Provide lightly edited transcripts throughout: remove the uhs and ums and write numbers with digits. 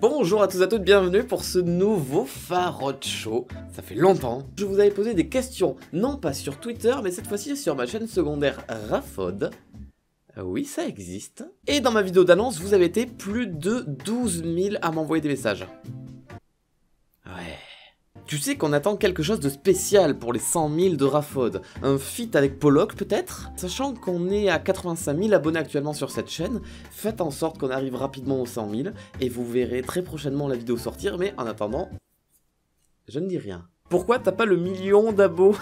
Bonjour à tous et à toutes, bienvenue pour ce nouveau Farod Show. Ça fait longtemps. Je vous avais posé des questions, non pas sur Twitter, mais cette fois-ci sur ma chaîne secondaire Rafod. Oui, ça existe. Et dans ma vidéo d'annonce, vous avez été plus de 12 000 à m'envoyer des messages. Ouais. Tu sais qu'on attend quelque chose de spécial pour les 100 000 de Rafod. Un feat avec Pollock peut-être? Sachant qu'on est à 85 000 abonnés actuellement sur cette chaîne, faites en sorte qu'on arrive rapidement aux 100 000 et vous verrez très prochainement la vidéo sortir, mais en attendant, je ne dis rien. Pourquoi t'as pas le million d'abos?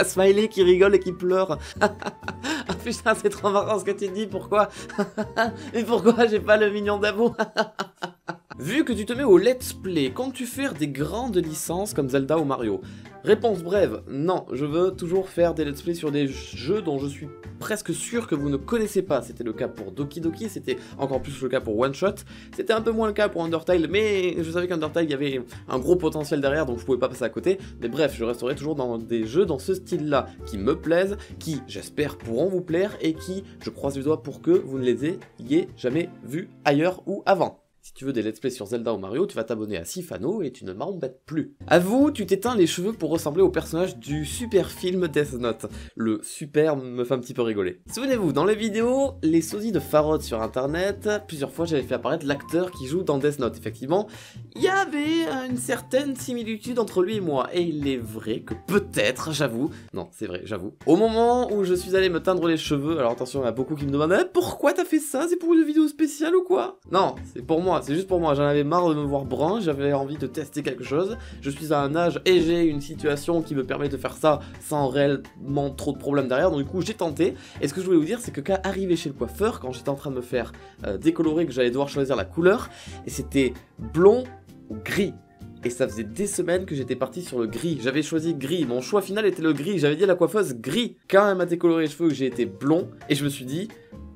Smiley qui rigole et qui pleure. Ah putain, c'est trop marrant ce que tu dis, pourquoi? Et pourquoi j'ai pas le million d'abos? Vu que tu te mets au let's play, comptes-tu faire des grandes licences comme Zelda ou Mario? Réponse brève, non, je veux toujours faire des let's play sur des jeux dont je suis presque sûr que vous ne connaissez pas. C'était le cas pour Doki Doki, c'était encore plus le cas pour One Shot, c'était un peu moins le cas pour Undertale, mais je savais qu'Undertale, il y avait un gros potentiel derrière, donc je pouvais pas passer à côté. Mais bref, je resterai toujours dans des jeux dans ce style-là, qui me plaisent, qui, j'espère, pourront vous plaire, et qui, je croise les doigts pour que vous ne les ayez jamais vus ailleurs ou avant. Si tu veux des let's play sur Zelda ou Mario, tu vas t'abonner à Sifano et tu ne m'embêtes plus. Avoue, tu t'éteins les cheveux pour ressembler au personnage du super film Death Note. Le super me fait un petit peu rigoler. Souvenez-vous, dans les vidéos, les sosies de Farod sur internet, plusieurs fois j'avais fait apparaître l'acteur qui joue dans Death Note. Effectivement, il y avait une certaine similitude entre lui et moi. Et il est vrai que peut-être, j'avoue, non c'est vrai, j'avoue, au moment où je suis allé me teindre les cheveux, alors attention, il y a beaucoup qui me demandent pourquoi t'as fait ça? C'est pour une vidéo spéciale ou quoi? Non, c'est pour moi. C'est juste pour moi, j'en avais marre de me voir brun, j'avais envie de tester quelque chose, je suis à un âge et j'ai une situation qui me permet de faire ça sans réellement trop de problèmes derrière, donc du coup j'ai tenté, et ce que je voulais vous dire c'est que quand arrivé chez le coiffeur, quand j'étais en train de me faire décolorer, que j'allais devoir choisir la couleur, et c'était blond ou gris. Et ça faisait des semaines que j'étais parti sur le gris, j'avais choisi gris, mon choix final était le gris, j'avais dit à la coiffeuse gris. Quand elle m'a décoloré les cheveux, j'ai été blond, et je me suis dit,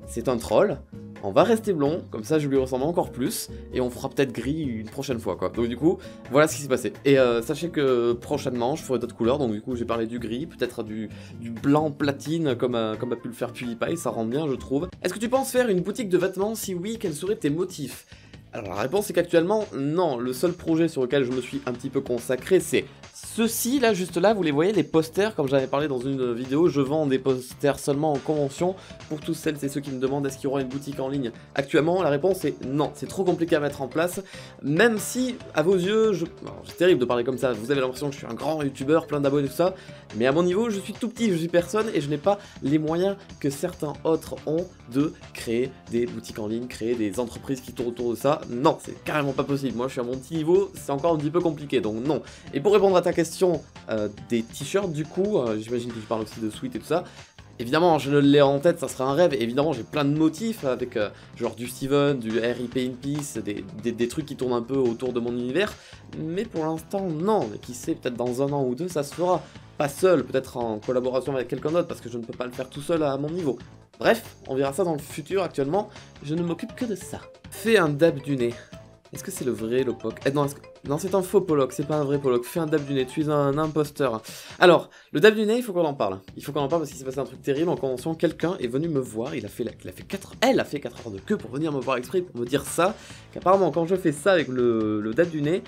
c'est un troll, on va rester blond, comme ça je lui ressemble encore plus, et on fera peut-être gris une prochaine fois quoi. Donc du coup, voilà ce qui s'est passé. Et sachez que prochainement je ferai d'autres couleurs, donc du coup j'ai parlé du gris, peut-être du blanc platine comme a pu le faire PewDiePie, ça rend bien je trouve. Est-ce que tu penses faire une boutique de vêtements? Si oui, quels seraient tes motifs? Alors la réponse est qu'actuellement, non, le seul projet sur lequel je me suis un petit peu consacré, c'est ceux-ci, là, juste là, vous les voyez, les posters, comme j'avais parlé dans une vidéo, je vends des posters seulement en convention, pour tous celles et ceux qui me demandent est-ce qu'il y aura une boutique en ligne. Actuellement, la réponse est non, c'est trop compliqué à mettre en place, même si, à vos yeux, c'est terrible de parler comme ça, vous avez l'impression que je suis un grand youtubeur, plein d'abonnés, tout ça, mais à mon niveau, je suis tout petit, je suis personne, et je n'ai pas les moyens que certains autres ont de créer des boutiques en ligne, créer des entreprises qui tournent autour de ça. Non, c'est carrément pas possible. Moi, je suis à mon petit niveau, c'est encore un petit peu compliqué, donc non. Et pour répondre à ta question des t-shirts, du coup, j'imagine que tu parles aussi de Sweet et tout ça. Évidemment, je ne l'ai en tête, ça serait un rêve. Évidemment, j'ai plein de motifs avec genre du Steven, du RIP in Peace, des trucs qui tournent un peu autour de mon univers. Mais pour l'instant, non. Mais qui sait, peut-être dans un an ou deux, ça se fera. Pas seul, peut-être en collaboration avec quelqu'un d'autre, parce que je ne peux pas le faire tout seul à mon niveau. Bref, on verra ça dans le futur. Actuellement, je ne m'occupe que de ça. Fais un dab du nez. Est-ce que c'est le vrai Lopoc? Non, c'est un faux Pollock, c'est pas un vrai Pollock. Fais un dab du nez, tu es un imposteur. Alors, le dab du nez, il faut qu'on en parle. Il faut qu'on en parle parce qu'il s'est passé un truc terrible en convention. Quelqu'un est venu me voir, elle a fait 4 heures de queue pour venir me voir exprès, pour me dire ça. Qu'apparemment, quand je fais ça avec le dab du nez,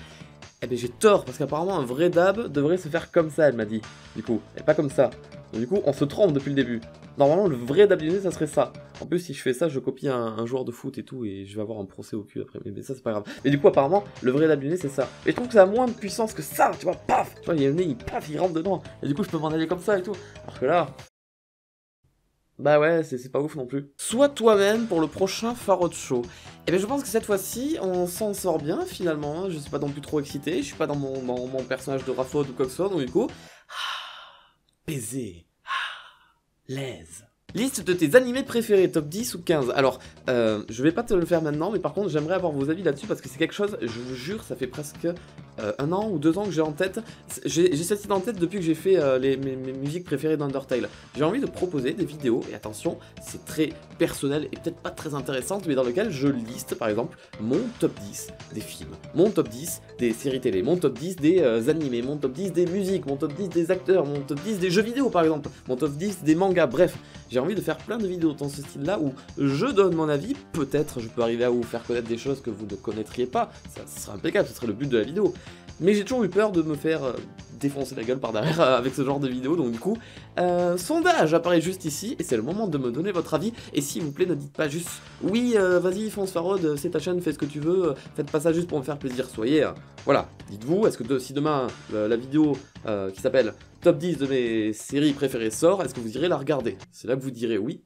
eh ben j'ai tort, parce qu'apparemment un vrai dab devrait se faire comme ça, elle m'a dit. Du coup, et pas comme ça. Donc du coup, on se trompe depuis le début. Normalement, le vrai dab du nez, ça serait ça. En plus, si je fais ça, je copie un joueur de foot et tout, et je vais avoir un procès au cul après. Mais ça, c'est pas grave. Mais du coup, apparemment, le vrai dab du nez, c'est ça. Et je trouve que ça a moins de puissance que ça, tu vois, paf. Tu vois, il y a le nez, il rentre dedans. Et du coup, je peux m'en aller comme ça et tout. Alors que là... Bah ouais, c'est pas ouf non plus. Sois toi-même pour le prochain Farod Show. Et bien je pense que cette fois-ci, on s'en sort bien finalement. Je suis pas non plus trop excité, je suis pas dans mon personnage de Rafod ou quoi que ce soit, donc du coup... baiser. L'aise. Liste de tes animés préférés, top 10 ou 15. Alors, je vais pas te le faire maintenant, mais par contre, j'aimerais avoir vos avis là-dessus parce que c'est quelque chose, je vous jure, ça fait presque 1 an ou 2 ans que j'ai en tête. J'ai cette idée en tête depuis que j'ai fait mes musiques préférées d'Undertale. J'ai envie de proposer des vidéos, et attention, c'est très personnel et peut-être pas très intéressante, mais dans lequel je liste, par exemple, mon top 10 des films, mon top 10 des séries télé, mon top 10 des animés, mon top 10 des musiques, mon top 10 des acteurs, mon top 10 des jeux vidéo, par exemple, mon top 10 des mangas, bref. J'ai envie de faire plein de vidéos dans ce style-là où je donne mon avis, peut-être je peux arriver à vous faire connaître des choses que vous ne connaîtriez pas, ça serait impeccable, ce serait le but de la vidéo. Mais j'ai toujours eu peur de me faire défoncer la gueule par derrière avec ce genre de vidéo, donc du coup, sondage apparaît juste ici, et c'est le moment de me donner votre avis, et s'il vous plaît, ne dites pas juste « Oui, vas-y, fonce Farod, c'est ta chaîne, fais ce que tu veux, faites pas ça juste pour me faire plaisir, soyez... Voilà, dites-vous, est-ce que si demain, la vidéo qui s'appelle « Top 10 de mes séries préférées » sort, est-ce que vous irez la regarder? C'est là que vous direz oui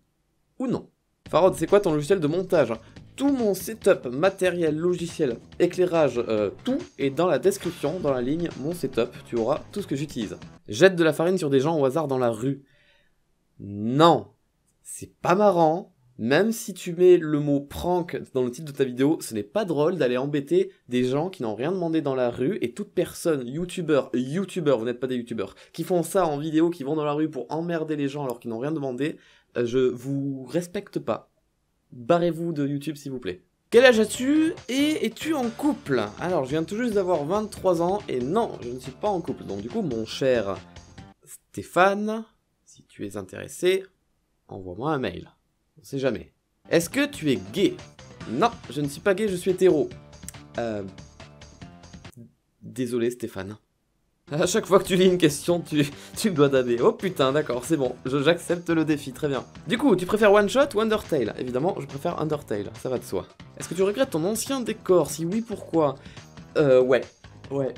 ou non. Farod, c'est quoi ton logiciel de montage? Tout mon setup, matériel, logiciel, éclairage, tout est dans la description, dans la ligne mon setup, tu auras tout ce que j'utilise. Jette de la farine sur des gens au hasard dans la rue. Non, c'est pas marrant, même si tu mets le mot prank dans le titre de ta vidéo, ce n'est pas drôle d'aller embêter des gens qui n'ont rien demandé dans la rue, et toute personne, youtubeur, vous n'êtes pas des youtubeurs, qui font ça en vidéo, qui vont dans la rue pour emmerder les gens alors qu'ils n'ont rien demandé, je vous respecte pas. Barrez-vous de YouTube s'il vous plaît. Quel âge as-tu et es-tu en couple? Alors, je viens tout juste d'avoir 23 ans et non, je ne suis pas en couple. Donc du coup, mon cher Stéphane, si tu es intéressé, envoie-moi un mail. On sait jamais. Est-ce que tu es gay? Non, je ne suis pas gay, je suis hétéro. Désolé Stéphane. À chaque fois que tu lis une question, tu dois daber. Oh putain, d'accord, c'est bon, j'accepte le défi, très bien. Du coup, tu préfères One Shot ou Undertale? Évidemment, je préfère Undertale, ça va de soi. Est-ce que tu regrettes ton ancien décor? Si oui, pourquoi? Ouais.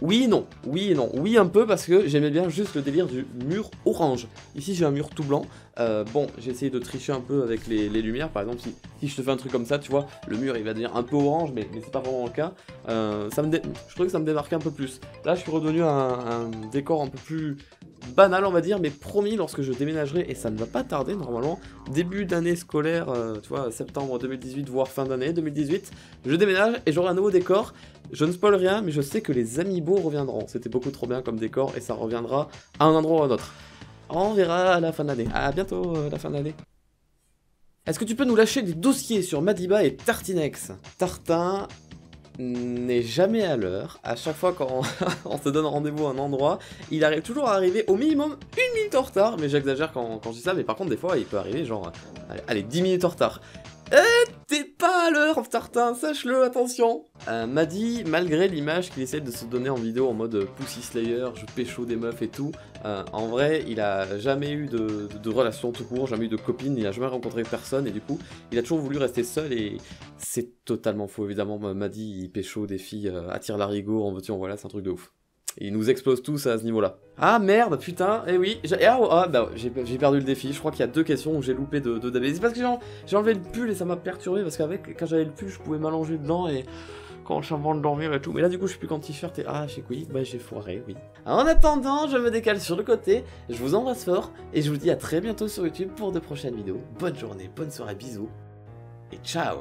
Oui et non, oui et non. Oui un peu parce que j'aimais bien juste le délire du mur orange. Ici j'ai un mur tout blanc. Bon, j'ai essayé de tricher un peu avec les lumières. Par exemple, si je te fais un truc comme ça, tu vois, le mur il va devenir un peu orange, mais c'est pas vraiment le cas. Je trouvais que ça me démarquait un peu plus. Là, je suis redevenu un décor un peu plus banal, on va dire, mais promis, lorsque je déménagerai, et ça ne va pas tarder normalement, début d'année scolaire, tu vois, septembre 2018, voire fin d'année 2018, je déménage et j'aurai un nouveau décor. Je ne spoil rien, mais je sais que les Amiibo reviendront. C'était beaucoup trop bien comme décor et ça reviendra à un endroit ou à un autre. On verra à la fin de l'année. À bientôt, la fin de l'année. Est-ce que tu peux nous lâcher des dossiers sur Madiba et Tartinex? Tartin n'est jamais à l'heure. À chaque fois quand on se donne rendez-vous à un endroit, il arrive toujours à arriver au minimum 1 minute en retard. Mais j'exagère quand je dis ça, mais par contre des fois il peut arriver genre, allez 10 minutes en retard. T'es pas à l'heure, Tartin, sache-le, attention. M'a dit, malgré l'image qu'il essaie de se donner en vidéo en mode Pussy Slayer, je pécho des meufs et tout, en vrai, il a jamais eu de relation tout court, jamais eu de copine, il a jamais rencontré personne, et du coup, il a toujours voulu rester seul, et c'est totalement faux, évidemment. M'a dit, il pécho des filles, attire l'arigot, en veux-tu, en voilà, c'est un truc de ouf. Et il nous explose tous à ce niveau-là. Ah merde, putain, eh oui, j'ai perdu le défi, je crois qu'il y a 2 questions où j'ai loupé de daber. C'est parce que j'ai enlevé le pull et ça m'a perturbé, parce quand j'avais le pull, je pouvais m'allonger dedans et quand je suis en train de dormir et tout. Mais là du coup, je suis plus qu'en t-shirt et ah, je sais quoi, bah j'ai foiré, oui. En attendant, je me décale sur le côté, je vous embrasse fort et je vous dis à très bientôt sur YouTube pour de prochaines vidéos. Bonne journée, bonne soirée, bisous et ciao.